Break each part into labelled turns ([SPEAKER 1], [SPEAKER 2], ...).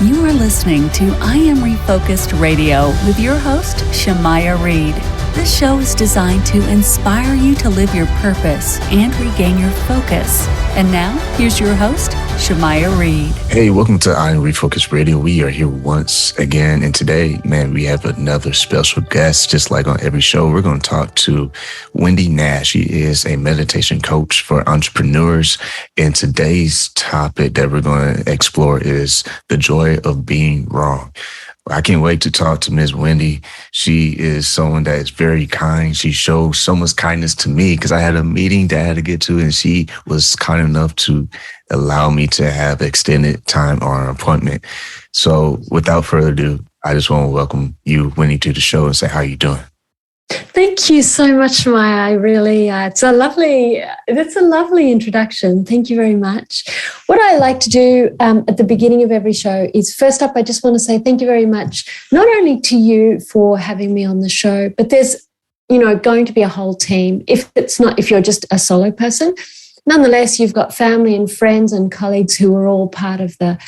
[SPEAKER 1] You are listening to I Am Refocused Radio with your host, Shamaya Reed. This show is designed to inspire you to live your purpose and regain your focus. And now, here's your host, Shamaya Reed.
[SPEAKER 2] Hey, welcome to I Am Refocused Radio. We are here once again, and today, we have another special guest. Just like on every show, we're going to talk to Wendy Nash. She is a meditation coach for entrepreneurs, and today's topic that we're going to explore is the joy of being wrong. I can't wait to talk to Ms. Wendy. She is someone that is very kind. She shows so much kindness to me because I had a meeting that I had to get to, and she was kind enough to allow me to have extended time on our appointment. So without further ado, I just want to welcome you, Wendy, to the show and say, how are you doing?
[SPEAKER 3] Thank you so much, Maya. I really, it's a lovely introduction. Thank you very much. What I like to do at the beginning of every show is, first up, I just want to say thank you very much, not only to you for having me on the show, but there's, going to be a whole team. If you're just a solo person, nonetheless, you've got family and friends and colleagues who are all part of the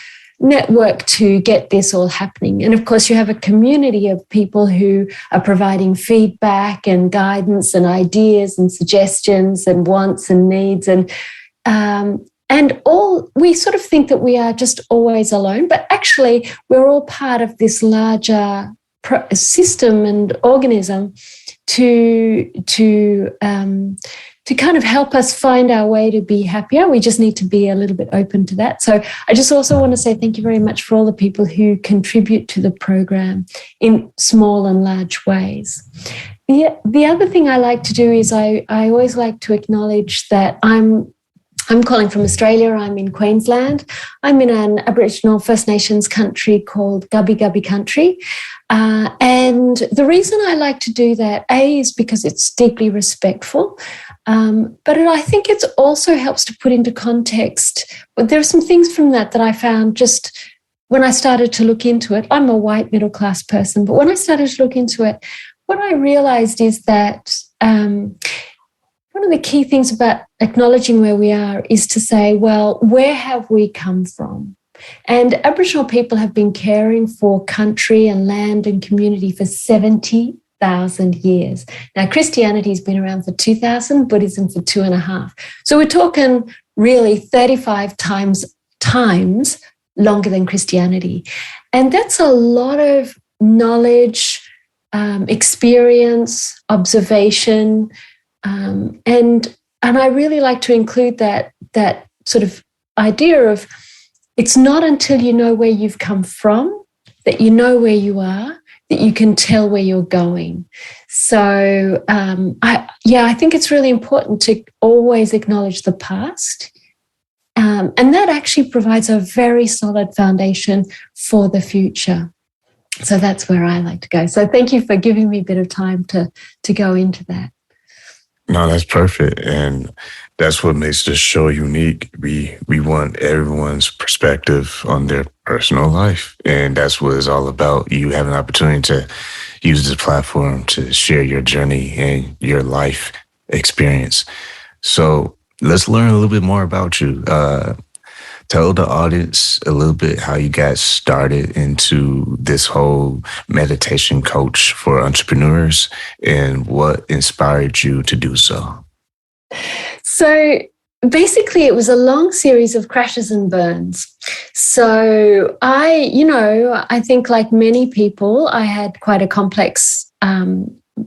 [SPEAKER 3] network to get this all happening. And of course, you have a community of people who are providing feedback and guidance and ideas and suggestions and wants and needs. And all, we sort of think that we are just always alone, but actually we're all part of this larger system and organism to kind of help us find our way to be happier. We just need to be a little bit open to that. So I just also want to say thank you very much for all the people who contribute to the program in small and large ways. The other thing I like to do is I always like to acknowledge that I'm calling from Australia. I'm in Queensland. I'm in an Aboriginal First Nations country called Gubbi Gubbi country. And the reason I like to do that, is because it's deeply respectful. But I think it also helps to put into context. There are some things from that I found just when I started to look into it. I'm a white middle-class person, but when I started to look into it, what I realized is that one of the key things about acknowledging where we are is to say, well, where have we come from? And Aboriginal people have been caring for country and land and community for 70,000 years. Now, Christianity has been around for 2,000, Buddhism for 2.5. So we're talking really 35 times longer than Christianity. And that's a lot of knowledge, experience, observation, and I really like to include that sort of idea of it's not until you know where you've come from, that you know where you are, that you can tell where you're going. So, I think it's really important to always acknowledge the past. And that actually provides a very solid foundation for the future. So that's where I like to go. So thank you for giving me a bit of time to go into that.
[SPEAKER 2] No, that's perfect. And that's what makes this show unique. We want everyone's perspective on their personal life. And that's what it's all about. You have an opportunity to use this platform to share your journey and your life experience. So let's learn a little bit more about you. Tell the audience a little bit how you got started into this whole meditation coach for entrepreneurs and what inspired you to do so.
[SPEAKER 3] So basically, it was a long series of crashes and burns. So I think like many people, I had quite a complex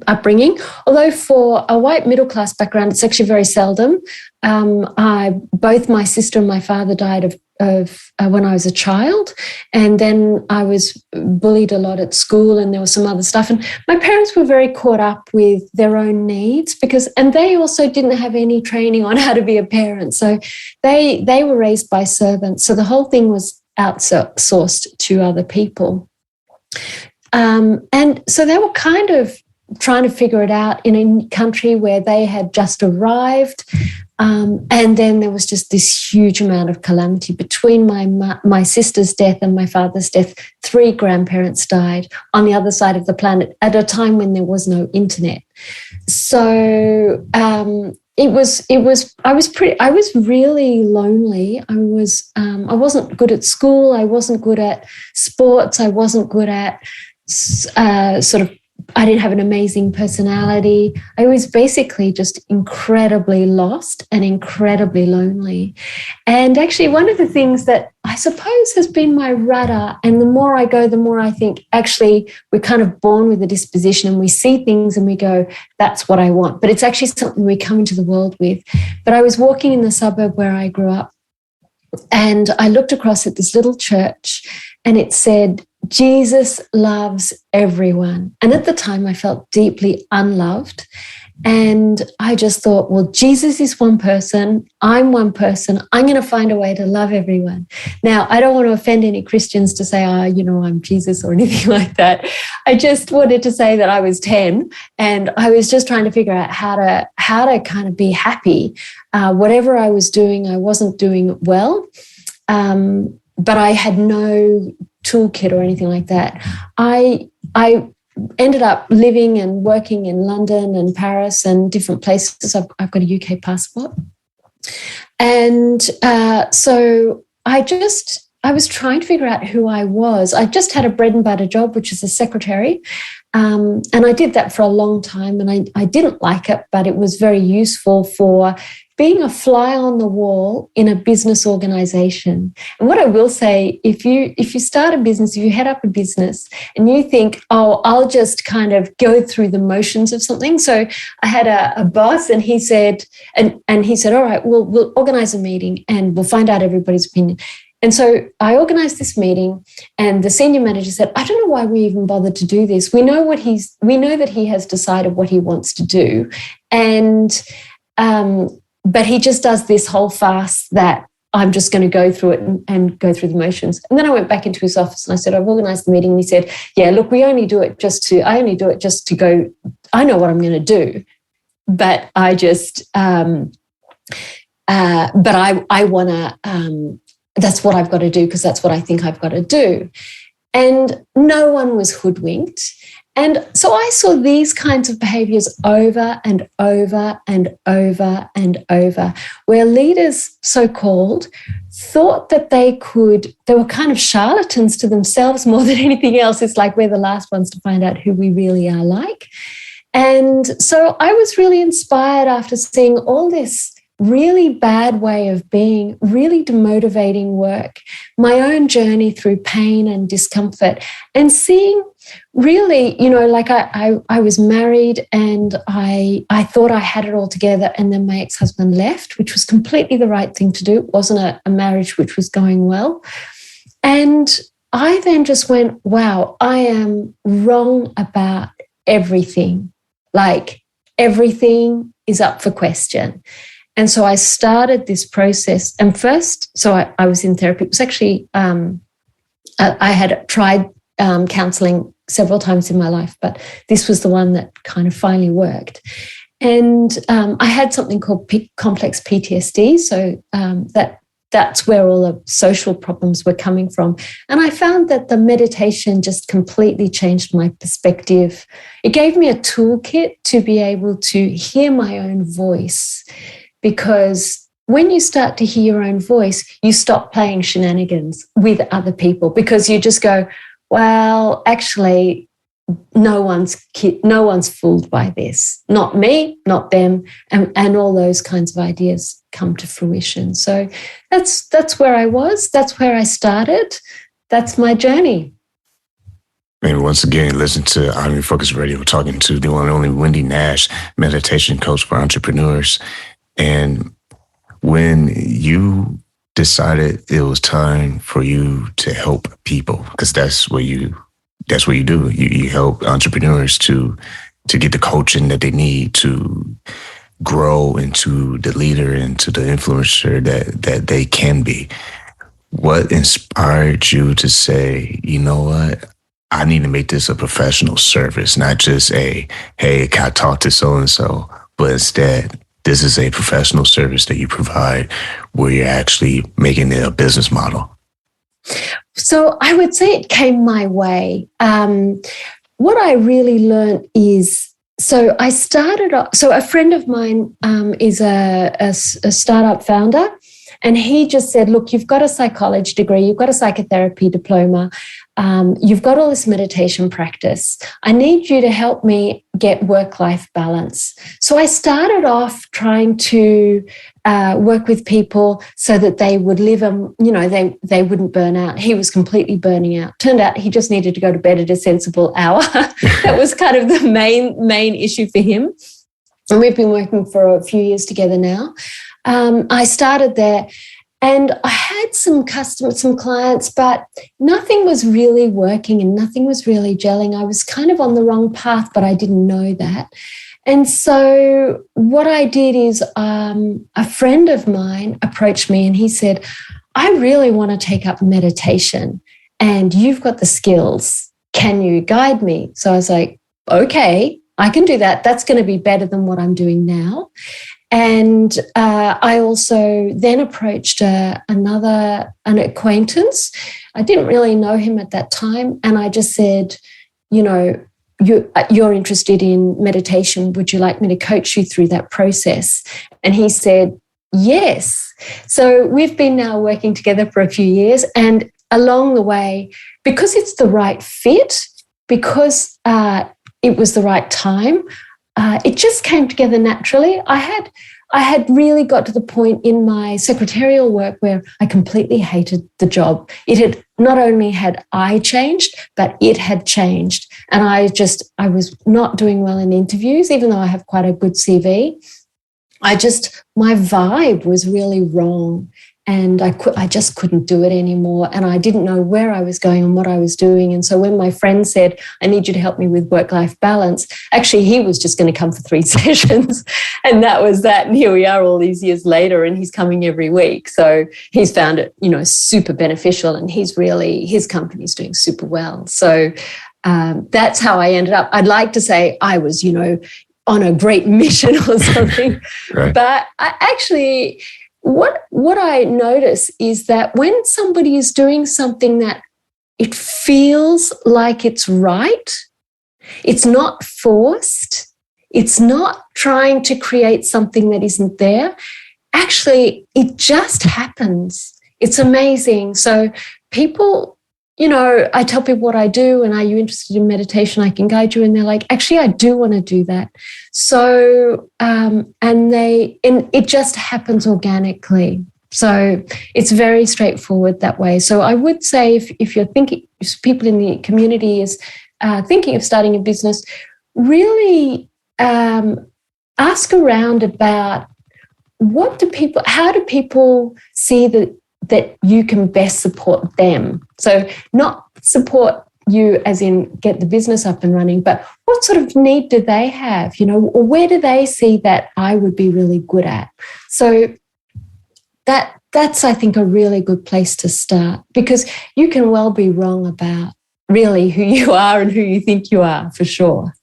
[SPEAKER 3] upbringing. Although for a white middle-class background, it's actually very seldom. Both my sister and my father died of when I was a child, and then I was bullied a lot at school, and there was some other stuff. And my parents were very caught up with their own needs and they also didn't have any training on how to be a parent. So they were raised by servants. So the whole thing was outsourced to other people. And so they were kind of trying to figure it out in a country where they had just arrived. And then there was just this huge amount of calamity between my sister's death and my father's death. 3 grandparents died on the other side of the planet at a time when there was no internet. So I was really lonely. I wasn't good at school. I wasn't good at sports. I wasn't good at I didn't have an amazing personality. I was basically just incredibly lost and incredibly lonely. And actually, one of the things that I suppose has been my rudder, and the more I go, the more I think, actually, we're kind of born with a disposition and we see things and we go, that's what I want. But it's actually something we come into the world with. But I was walking in the suburb where I grew up, and I looked across at this little church, and it said, Jesus loves everyone. And at the time, I felt deeply unloved. And I just thought, well, Jesus is one person. I'm one person. I'm going to find a way to love everyone. Now, I don't want to offend any Christians to say, I'm Jesus or anything like that. I just wanted to say that I was 10 and I was just trying to figure out how to kind of be happy. Whatever I was doing, I wasn't doing well. But I had no toolkit or anything like that. I ended up living and working in London and Paris and different places. I've got a UK passport. And so I was trying to figure out who I was. I just had a bread and butter job, which is a secretary. And I did that for a long time, and I didn't like it, but it was very useful for being a fly on the wall in a business organization. And what I will say, if you start a business, if you head up a business and you think, I'll just kind of go through the motions of something. So I had a boss, and he said, and he said, all right, we'll organize a meeting and we'll find out everybody's opinion. And so I organized this meeting, and the senior manager said, I don't know why we even bothered to do this. We know that he has decided what he wants to do. And but he just does this whole farce that I'm just going to go through it and go through the motions. And then I went back into his office and I said, I've organized the meeting. And he said, yeah, look, I only do it just to go, I know what I'm going to do. But I just, but I want to, that's what I've got to do because that's what I think I've got to do. And no one was hoodwinked. And so I saw these kinds of behaviors over and over and over and over, where leaders, so-called, thought that they were kind of charlatans to themselves more than anything else. It's like we're the last ones to find out who we really are like. And so I was really inspired after seeing all this really bad way of being, really demotivating work, my own journey through pain and discomfort, and seeing really, like I was married and I thought I had it all together, and then my ex-husband left, which was completely the right thing to do. It wasn't a marriage which was going well. And I then just went, wow, I am wrong about everything. Like everything is up for question. And so I started this process. And first, so I was in therapy. It was actually, I had tried counselling several times in my life, but this was the one that kind of finally worked. And I had something called complex PTSD. So that's where all the social problems were coming from. And I found that the meditation just completely changed my perspective. It gave me a toolkit to be able to hear my own voice. Because when you start to hear your own voice, you stop playing shenanigans with other people, because you just go, well, actually, no one's fooled by this. Not me, not them, and all those kinds of ideas come to fruition. So that's where I was. That's where I started. That's my journey.
[SPEAKER 2] And once again, listen to I'm Refocused Radio, talking to the one and only Wendy Nash, meditation coach for entrepreneurs. And when you decided it was time for you to help people, because that's what you do. You help entrepreneurs to get the coaching that they need to grow into the leader, into the influencer that they can be. What inspired you to say, you know what? I need to make this a professional service, not just hey, can I talk to so-and-so, but instead, this is a professional service that you provide where you're actually making it a business model.
[SPEAKER 3] So I would say it came my way. What I really learned is so I started off, so a friend of mine is a startup founder, and he just said, look, you've got a psychology degree, you've got a psychotherapy diploma, you've got all this meditation practice. I need you to help me get work-life balance. So I started off trying to work with people so that they would live, they wouldn't burn out. He was completely burning out. Turned out he just needed to go to bed at a sensible hour. That was kind of the main issue for him. And we've been working for a few years together now. I started there and I had some customers, some clients, but nothing was really working and nothing was really gelling. I was kind of on the wrong path, but I didn't know that. And so what I did is a friend of mine approached me and he said, I really want to take up meditation and you've got the skills. Can you guide me? So I was like, okay, I can do that. That's going to be better than what I'm doing now. And I also then approached an acquaintance. I didn't really know him at that time. And I just said, you're interested in meditation. Would you like me to coach you through that process? And he said, yes. So we've been now working together for a few years. And along the way, because it's the right fit, because it was the right time, it just came together naturally. I had really got to the point in my secretarial work where I completely hated the job. It had not only had I changed, but it had changed. And I was not doing well in interviews, even though I have quite a good CV. My vibe was really wrong. And I just couldn't do it anymore. And I didn't know where I was going and what I was doing. And so when my friend said, I need you to help me with work-life balance, actually, he was just going to come for 3 sessions. And that was that. And here we are all these years later, and he's coming every week. So he's found it, super beneficial. And his company's doing super well. So that's how I ended up. I'd like to say I was, on a great mission or something.
[SPEAKER 2] Right.
[SPEAKER 3] But I actually... What I notice is that when somebody is doing something that it feels like it's right, it's not forced, it's not trying to create something that isn't there, actually it just happens. It's amazing. So people, I tell people what I do and are you interested in meditation? I can guide you. And they're like, actually, I do want to do that. So, and it just happens organically. So it's very straightforward that way. So I would say if you're thinking, if people in the community is thinking of starting a business, really ask around about how do people see that you can best support them. So not support you as in get the business up and running, but what sort of need do they have, or where do they see that I would be really good at? So that's, I think, a really good place to start, because you can well be wrong about really who you are and who you think you are, for sure.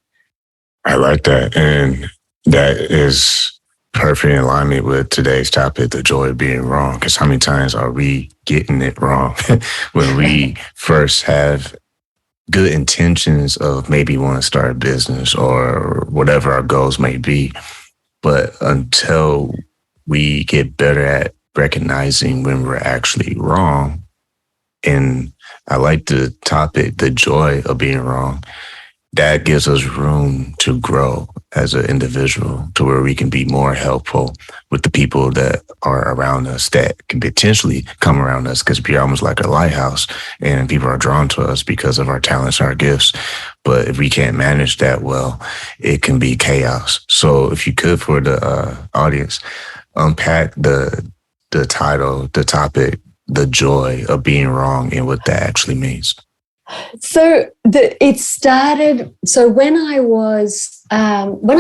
[SPEAKER 2] I like that. And that is perfect in alignment with today's topic, the joy of being wrong. Because how many times are we getting it wrong when we first have good intentions of maybe want to start a business or whatever our goals may be. But until we get better at recognizing when we're actually wrong, and I like the topic, the joy of being wrong, that gives us room to grow as an individual to where we can be more helpful with the people that are around us that can potentially come around us, because we're almost like a lighthouse and people are drawn to us because of our talents, our gifts. But if we can't manage that well, it can be chaos. So if you could, for the audience, unpack the title, the topic, the joy of being wrong, and what that actually means.
[SPEAKER 3] So it started. So when I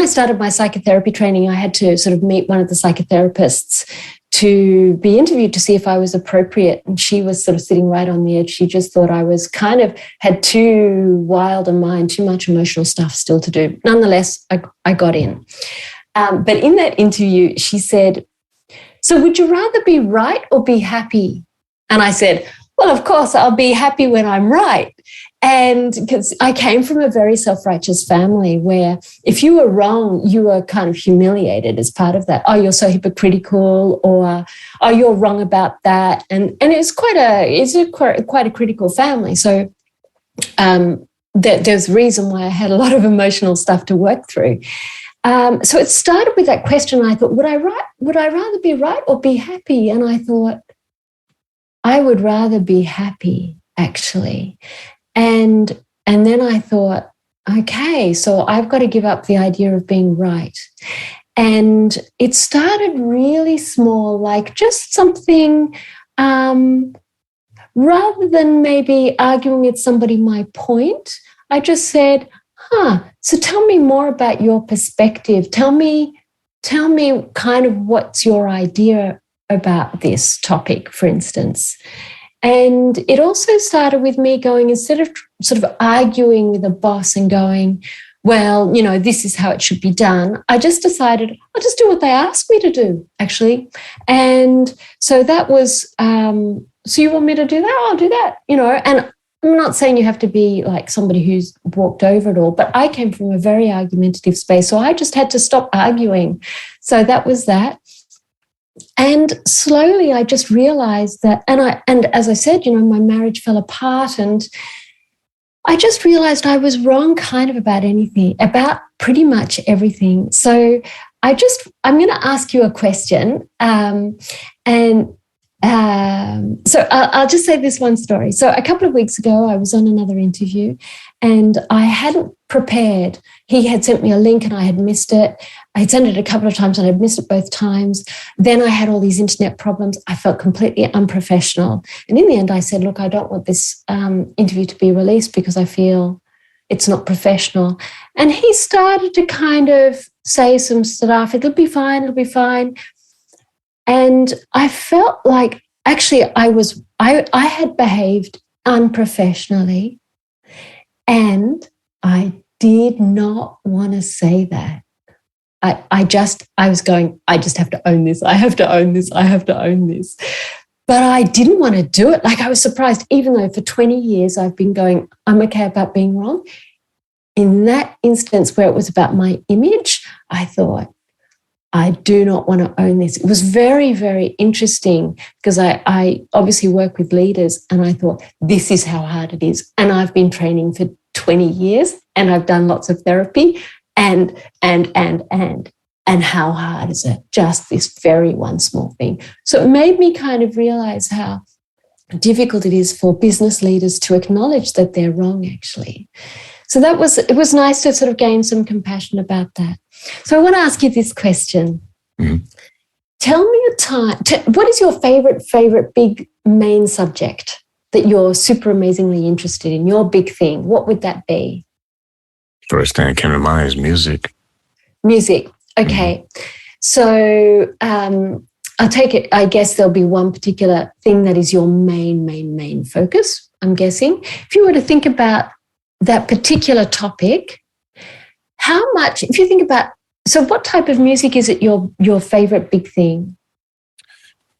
[SPEAKER 3] started my psychotherapy training, I had to sort of meet one of the psychotherapists to be interviewed to see if I was appropriate. And she was sort of sitting right on the edge. She just thought I was had too wild a mind, too much emotional stuff still to do. Nonetheless, I got in. But in that interview, she said, "So would you rather be right or be happy?" And I said, well, of course, I'll be happy when I'm right. And because I came from a very self-righteous family where if you were wrong, you were kind of humiliated as part of that. Oh, you're so hypocritical, or oh, you're wrong about that. And it's quite a critical family. So there's a reason why I had a lot of emotional stuff to work through. So it started with that question. I thought, would I rather be right or be happy? And I thought, I would rather be happy, actually. And then I thought, okay, so I've got to give up the idea of being right. And it started really small, like just something, rather than maybe arguing with somebody my point, I just said, so tell me more about your perspective. Tell me kind of what's your idea about this topic, for instance. And it also started with me going, instead of sort of arguing with a boss and going, well, this is how it should be done, I just decided I'll just do what they asked me to do, actually. And so that was, so you want me to do that? I'll do that, and I'm not saying you have to be like somebody who's walked over it all, but I came from a very argumentative space, so I just had to stop arguing. So that was that. And slowly I just realized that, and as I said, my marriage fell apart, and I just realized I was wrong kind of about pretty much everything. So I'm going to ask you a question. So I'll just say this one story. So a couple of weeks ago, I was on another interview and I hadn't prepared. He had sent me a link and I had missed it. I had sent it a couple of times and I'd missed it both times. Then I had all these internet problems. I felt completely unprofessional. And in the end, I said, look, I don't want this interview to be released because I feel it's not professional. And he started to kind of say some stuff. It'll be fine. It'll be fine. And I felt like actually I had behaved unprofessionally, and I did not want to say that. I was going, I just have to own this. I have to own this. I have to own this. But I didn't want to do it. Like, I was surprised, even though for 20 years I've been going, I'm okay about being wrong. In that instance where it was about my image, I thought, I do not want to own this. It was very, very interesting because I obviously work with leaders, and I thought, this is how hard it is. And I've been training for 20 years and I've done lots of therapy and how hard is it? Just this very one small thing. So it made me kind of realize how difficult it is for business leaders to acknowledge that they're wrong, actually. So it was nice to sort of gain some compassion about that. So I want to ask you this question. Mm-hmm. Tell me a time, what is your favorite big main subject that you're super amazingly interested in, your big thing? What would that be?
[SPEAKER 2] First thing that came to mind is music. Music.
[SPEAKER 3] Okay. Mm-hmm. So I'll take it, I guess there'll be one particular thing that is your main focus, I'm guessing. If you were to think about that particular topic, how much, if you think about, so what type of music is it your favorite big thing?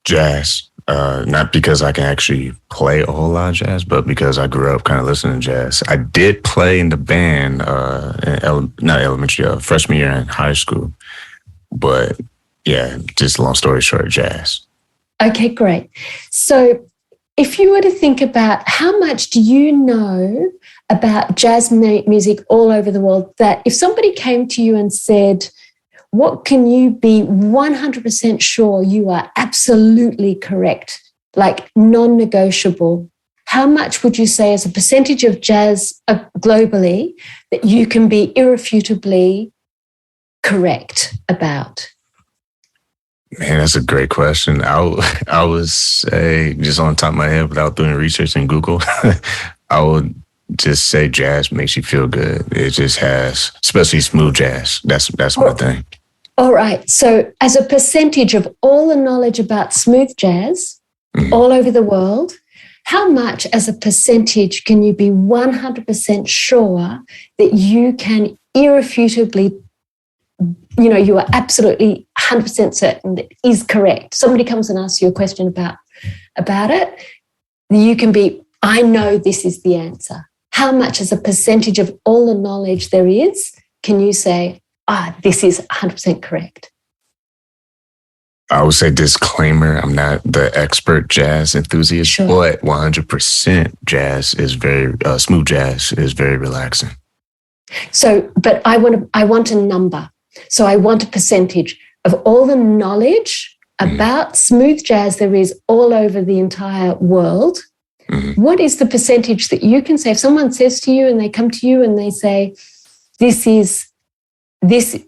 [SPEAKER 2] Jazz. Not because I can actually play a whole lot of jazz, but because I grew up kind of listening to jazz. I did play in the band, not elementary, freshman year in high school. But yeah, just long story short, jazz.
[SPEAKER 3] Okay, great. So if you were to think about how much do you know about jazz music all over the world, that if somebody came to you and said, what can you be 100% sure you are absolutely correct, like non-negotiable, how much would you say as a percentage of jazz globally that you can be irrefutably correct about?
[SPEAKER 2] Man, that's a great question. I would say, just on top of my head without doing research in Google, I would just say jazz makes you feel good. It just has, especially smooth jazz. That's my thing.
[SPEAKER 3] All right. So as a percentage of all the knowledge about smooth jazz all over the world, how much as a percentage can you be 100% sure that you can irrefutably, you are absolutely 100% certain that is correct? Somebody comes and asks you a question about it. You can be, I know this is the answer. How much as a percentage of all the knowledge there is, can you say, this is 100% correct?
[SPEAKER 2] I would say disclaimer, I'm not the expert jazz enthusiast,
[SPEAKER 3] Sure.
[SPEAKER 2] but 100% jazz is very, smooth jazz is very relaxing.
[SPEAKER 3] So, but I want a number. So I want a percentage of all the knowledge about smooth jazz there is all over the entire world. Mm-hmm. What is the percentage that you can say? If someone says to you and they come to you and they say, this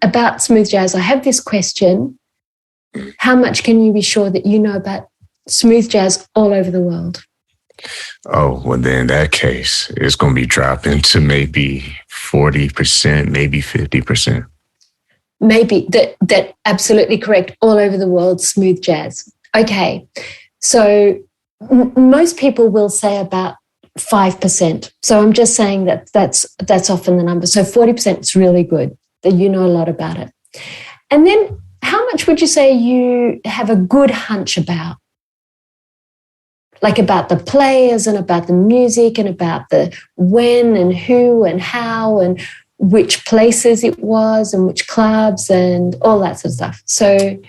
[SPEAKER 3] about smooth jazz, I have this question. How much can you be sure that you know about smooth jazz all over the world?
[SPEAKER 2] Oh, well, then in that case, it's going to be dropping to maybe 40%, maybe 50%.
[SPEAKER 3] Maybe that absolutely correct. All over the world, smooth jazz. Okay. So most people will say about 5%. So I'm just saying that's often the number. So 40% is really good, that you know a lot about it. And then how much would you say you have a good hunch about? Like about the players and about the music and about the when and who and how and which places it was and which clubs and all that sort of stuff. So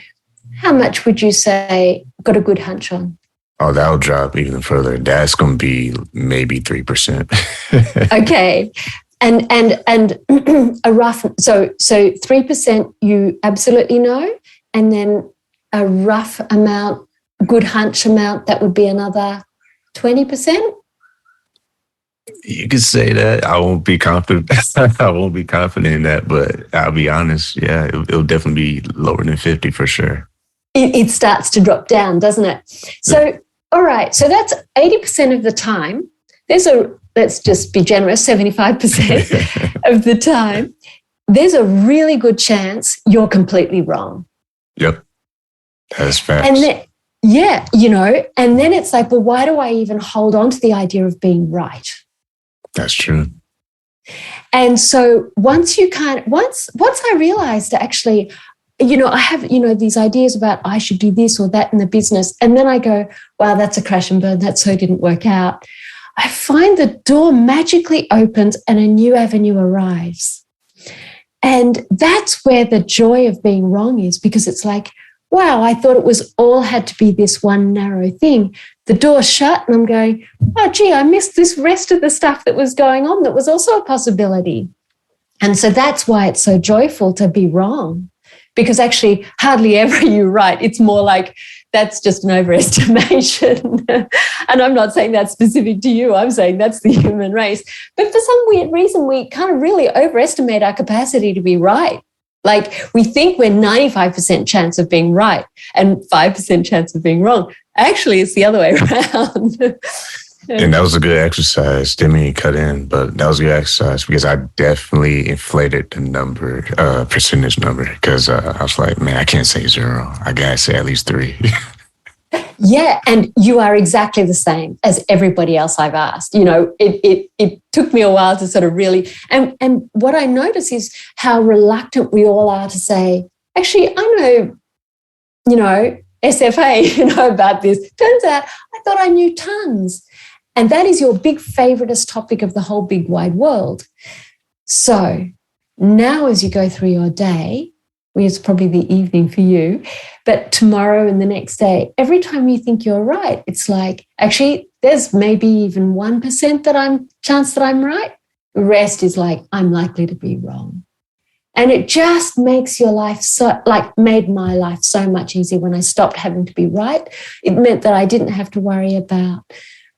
[SPEAKER 3] how much would you say got a good hunch on?
[SPEAKER 2] Oh, that'll drop even further. That's going to be maybe 3%.
[SPEAKER 3] Okay. And a rough, so 3% you absolutely know, and then a rough amount, good hunch amount, that would be another 20%?
[SPEAKER 2] You could say that. I won't be confident. I won't be confident in that, but I'll be honest. Yeah, it'll definitely be lower than 50 for sure.
[SPEAKER 3] It starts to drop down, doesn't it? So, all right. So that's 80% of the time. Let's just be generous, 75% of the time, there's a really good chance you're completely wrong.
[SPEAKER 2] Yep. That's facts.
[SPEAKER 3] And then, yeah, and then it's like, well, why do I even hold on to the idea of being right?
[SPEAKER 2] That's true.
[SPEAKER 3] And so once I realized actually, I have, these ideas about I should do this or that in the business. And then I go, wow, that's a crash and burn. That so didn't work out. I find the door magically opens and a new avenue arrives. And that's where the joy of being wrong is, because it's like, wow, I thought it was all had to be this one narrow thing. The door shut and I'm going, oh, gee, I missed this rest of the stuff that was going on that was also a possibility. And so that's why it's so joyful to be wrong, because actually hardly ever you're right. It's more like that's just an overestimation. And I'm not saying that's specific to you. I'm saying that's the human race. But for some weird reason, we kind of really overestimate our capacity to be right. Like we think we're 95% chance of being right and 5% chance of being wrong. Actually, it's the other way around.
[SPEAKER 2] And that was a good exercise. Didn't mean to cut in, but that was a good exercise because I definitely inflated the number, percentage number, because I was like, man, I can't say 0. I gotta say at least 3.
[SPEAKER 3] Yeah, and you are exactly the same as everybody else I've asked. It took me a while to sort of really, and what I notice is how reluctant we all are to say, actually, I know, SFA, about this. Turns out I thought I knew tons. And that is your big favoritist topic of the whole big wide world. So now as you go through your day, it's probably the evening for you, but tomorrow and the next day, every time you think you're right, it's like, actually, there's maybe even 1% chance that I'm right. The rest is like, I'm likely to be wrong. And it just makes your life made my life so much easier when I stopped having to be right. It meant that I didn't have to worry about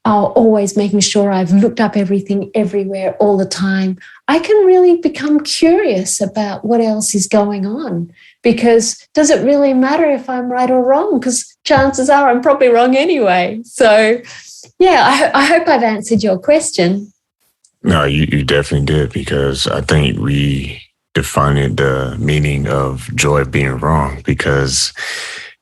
[SPEAKER 3] always making sure I've looked up everything everywhere all the time. I can really become curious about what else is going on, because does it really matter if I'm right or wrong? Because chances are I'm probably wrong anyway. So, yeah, I hope I've answered your question.
[SPEAKER 2] No, you definitely did, because I think we defined the meaning of joy being wrong, because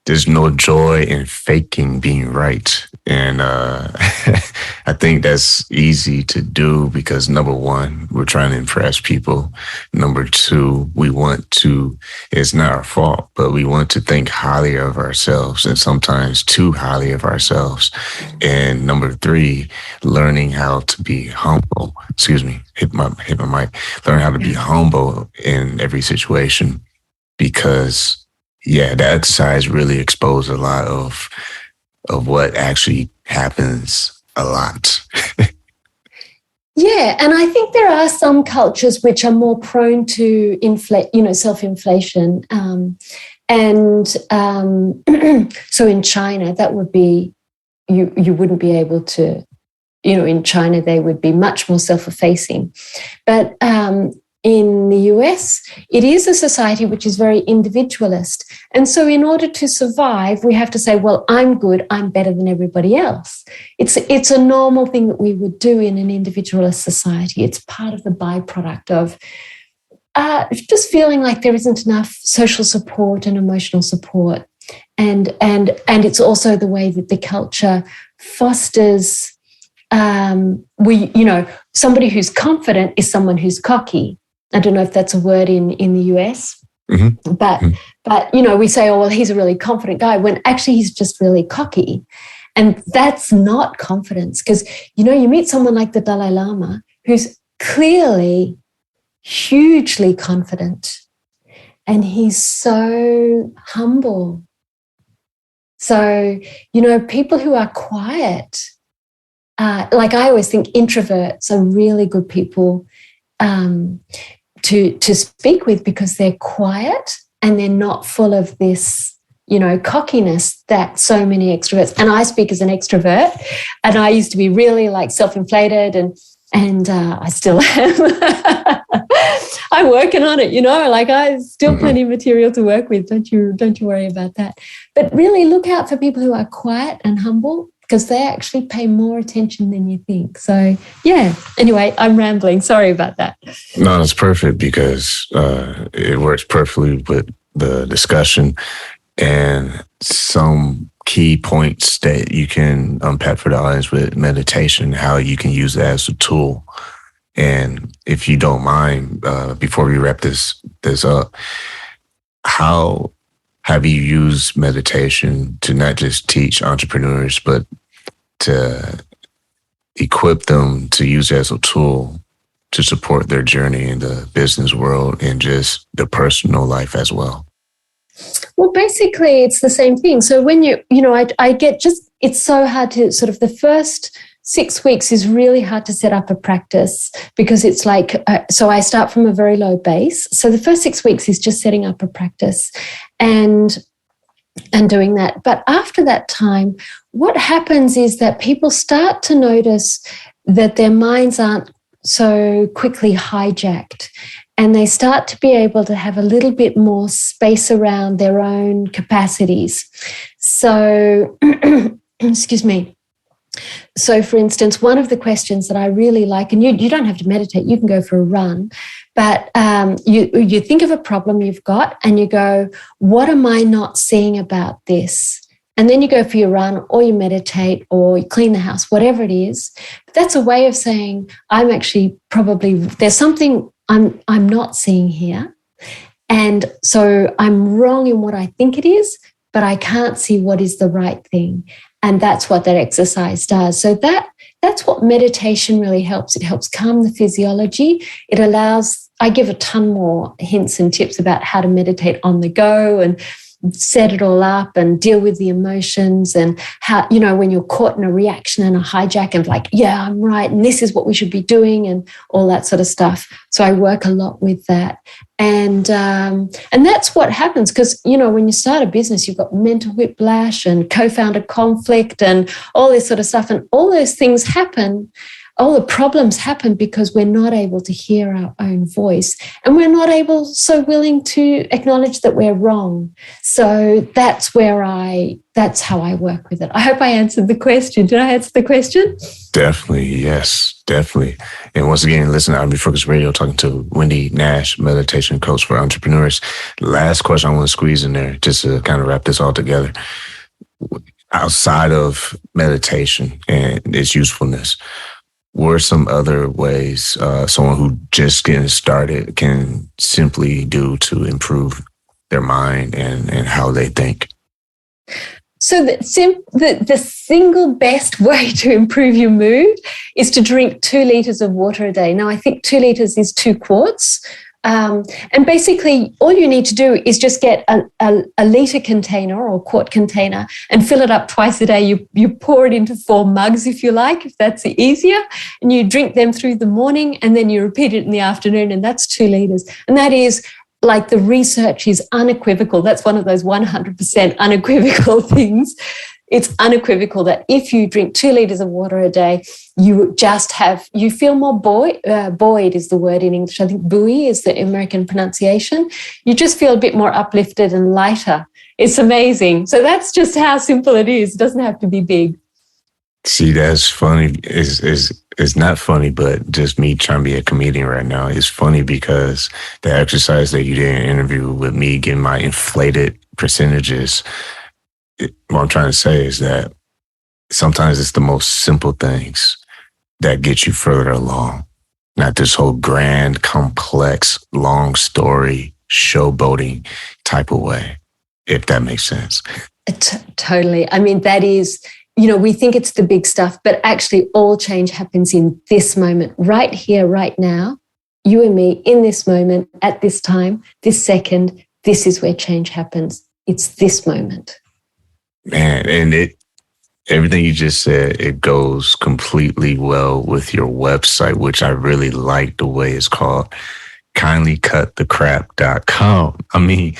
[SPEAKER 2] there's no joy in faking being right. And I think that's easy to do because number one, we're trying to impress people. Number two, it's not our fault, but we want to think highly of ourselves and sometimes too highly of ourselves. And number three, learning how to be humble. Excuse me, hit my mic. Learn how to be humble in every situation because, the exercise really exposed a lot of what actually happens a lot.
[SPEAKER 3] Yeah, and I think there are some cultures which are more prone to self-inflation. So in China, that would be, you wouldn't be able to, in China, they would be much more self-effacing. But in the US, it is a society which is very individualist. And so in order to survive, we have to say, well, I'm good, I'm better than everybody else. It's a normal thing that we would do in an individualist society. It's part of the byproduct of just feeling like there isn't enough social support and emotional support. And it's also the way that the culture fosters, somebody who's confident is someone who's cocky. I don't know if that's a word in the US, but we say, oh, well, he's a really confident guy, when actually he's just really cocky. And that's not confidence because, you meet someone like the Dalai Lama who's clearly hugely confident and he's so humble. So, people who are quiet, like I always think introverts are really good people to speak with because they're quiet and they're not full of this, cockiness that so many extroverts, and I speak as an extrovert, and I used to be really like self-inflated and I still am. I'm working on it, like I still plenty of material to work with. Don't you worry about that. But really look out for people who are quiet and humble because they actually pay more attention than you think. So, anyway, I'm rambling. Sorry about that.
[SPEAKER 2] No, it's perfect because it works perfectly with the discussion and some key points that you can unpack for the audience with meditation, how you can use that as a tool. And if you don't mind, before we wrap this up, how have you used meditation to not just teach entrepreneurs, but to equip them to use it as a tool to support their journey in the business world and just the personal life as well?
[SPEAKER 3] Well, basically, it's the same thing. So when I get it's so hard to sort of the first 6 weeks is really hard to set up a practice because it's like, so I start from a very low base. So the first 6 weeks is just setting up a practice and doing that. But after that time, what happens is that people start to notice that their minds aren't so quickly hijacked. And they start to be able to have a little bit more space around their own capacities. So, excuse me. So, for instance, one of the questions that I really like, and you don't have to meditate, you can go for a run, but you think of a problem you've got and you go, what am I not seeing about this? And then you go for your run or you meditate or you clean the house, whatever it is. But that's a way of saying, I'm actually there's something I'm not seeing here. And so I'm wrong in what I think it is, but I can't see what is the right thing. And that's what that exercise does. So that's what meditation really helps. It helps calm the physiology. It allows, I give a ton more hints and tips about how to meditate on the go and set it all up and deal with the emotions and how, when you're caught in a reaction and a hijack of like, yeah, I'm right, and this is what we should be doing and all that sort of stuff. So I work a lot with that. And that's what happens because, when you start a business, you've got mental whiplash and co-founder conflict and all this sort of stuff. And all those things happen. All the problems happen because we're not able to hear our own voice and we're not willing to acknowledge that we're wrong. So that's how I work with it. I hope I answered the question. Did I answer the question?
[SPEAKER 2] Definitely. Yes, definitely. And once again, listen, I'm Refocus Radio talking to Wendy Nash, meditation coach for entrepreneurs. Last question I want to squeeze in there just to kind of wrap this all together. outside of meditation and its usefulness, what are some other ways someone who just getting started can simply do to improve their mind and how they think?
[SPEAKER 3] So the single best way to improve your mood is to drink 2 liters of water a day. Now, I think 2 liters is 2 quarts. And basically, all you need to do is just get a liter container or quart container and fill it up twice a day. You pour it into 4 mugs, if you like, if that's easier, and you drink them through the morning, and then you repeat it in the afternoon, and that's 2 liters. And that is, like, the research is unequivocal. That's one of those 100% unequivocal things. It's unequivocal that if you drink 2 liters of water a day, you feel more buoyed is the word in English. I think buoy is the American pronunciation. You just feel a bit more uplifted and lighter. It's amazing. So that's just how simple it is. It doesn't have to be big.
[SPEAKER 2] See, that's funny. It's not funny, but just me trying to be a comedian right now. It's funny because the exercise that you did in an interview with me getting my inflated percentages, what I'm trying to say is that sometimes it's the most simple things that get you further along. Not this whole grand, complex, long story, showboating type of way, if that makes sense.
[SPEAKER 3] Totally. I mean, that is... we think it's the big stuff, but actually all change happens in this moment, right here, right now, you and me in this moment, at this time, this second. This is where change happens. It's this moment.
[SPEAKER 2] Man, and everything you just said, it goes completely well with your website, which I really like the way it's called, kindlycutthecrap.com. I mean,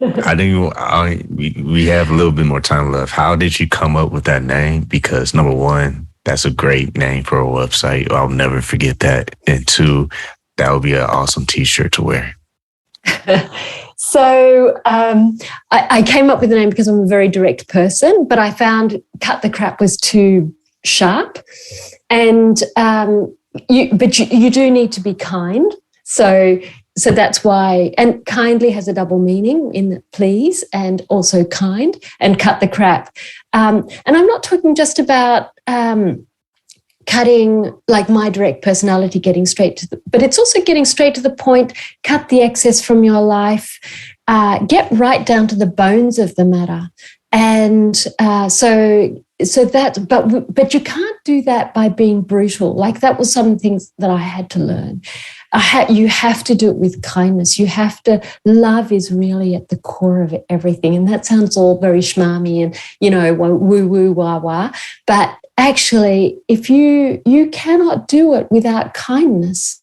[SPEAKER 2] we have a little bit more time left. How did you come up with that name? Because number one, that's a great name for a website. I'll never forget that. And 2, that would be an awesome t-shirt to wear.
[SPEAKER 3] So I came up with the name because I'm a very direct person, but I found cut the crap was too sharp. And you do need to be kind. So that's why, and kindly has a double meaning in please and also kind, and cut the crap. And I'm not talking just about cutting like my direct personality, getting straight to but it's also getting straight to the point, cut the excess from your life, get right down to the bones of the matter. And so that, but you can't do that by being brutal. Like, that was some things that I had to learn. You have to do it with kindness. You have to, love is really at the core of everything. And that sounds all very schmarmy and, woo woo wah wah. But actually, if you cannot do it without kindness.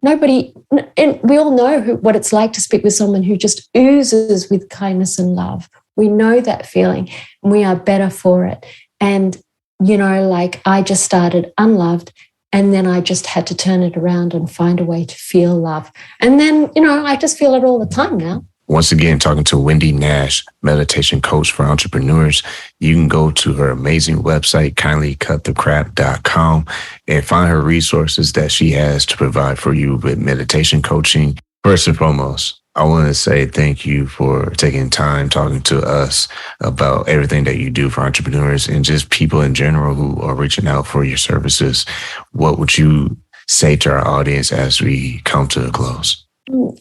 [SPEAKER 3] Nobody, and we all know what it's like to speak with someone who just oozes with kindness and love. We know that feeling and we are better for it. And, like, I just started unloved, and then I just had to turn it around and find a way to feel love. And then, I just feel it all the time now.
[SPEAKER 2] Once again, talking to Wendy Nash, meditation coach for entrepreneurs. You can go to her amazing website, kindlycutthecrap.com, and find her resources that she has to provide for you with meditation coaching. First and foremost, I want to say thank you for taking time talking to us about everything that you do for entrepreneurs and just people in general who are reaching out for your services. What would you say to our audience as we come to a close?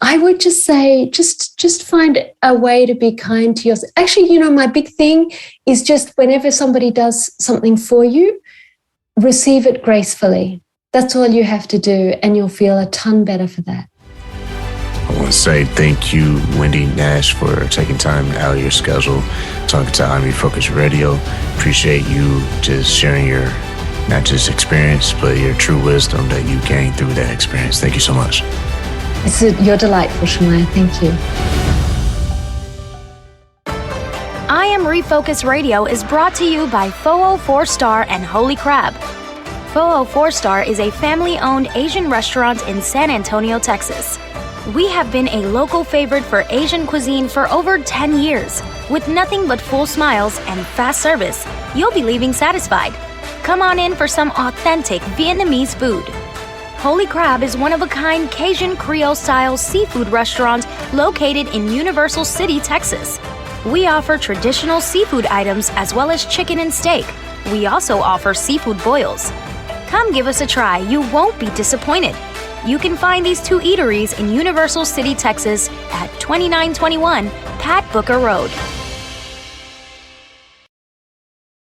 [SPEAKER 3] I would just say, just find a way to be kind to yourself. Actually, my big thing is just whenever somebody does something for you, receive it gracefully. That's all you have to do, and you'll feel a ton better for that.
[SPEAKER 2] I want to say thank you, Wendy Nash, for taking time out of your schedule, talking to I'm Refocused Radio. Appreciate you just sharing your, not just experience, but your true wisdom that you gained through that experience. Thank you so much.
[SPEAKER 3] You're delightful, Shemaya. Thank you.
[SPEAKER 4] I Am Refocused Radio is brought to you by Foo 4-Star and Holy Crab. Foo 4-Star is a family-owned Asian restaurant in San Antonio, Texas. We have been a local favorite for Asian cuisine for over 10 years. With nothing but full smiles and fast service, you'll be leaving satisfied. Come on in for some authentic Vietnamese food. Holy Crab is one-of-a-kind Cajun Creole-style seafood restaurant located in Universal City, Texas. We offer traditional seafood items as well as chicken and steak. We also offer seafood boils. Come give us a try. You won't be disappointed. You can find these two eateries in Universal City, Texas at 2921 Pat Booker Road.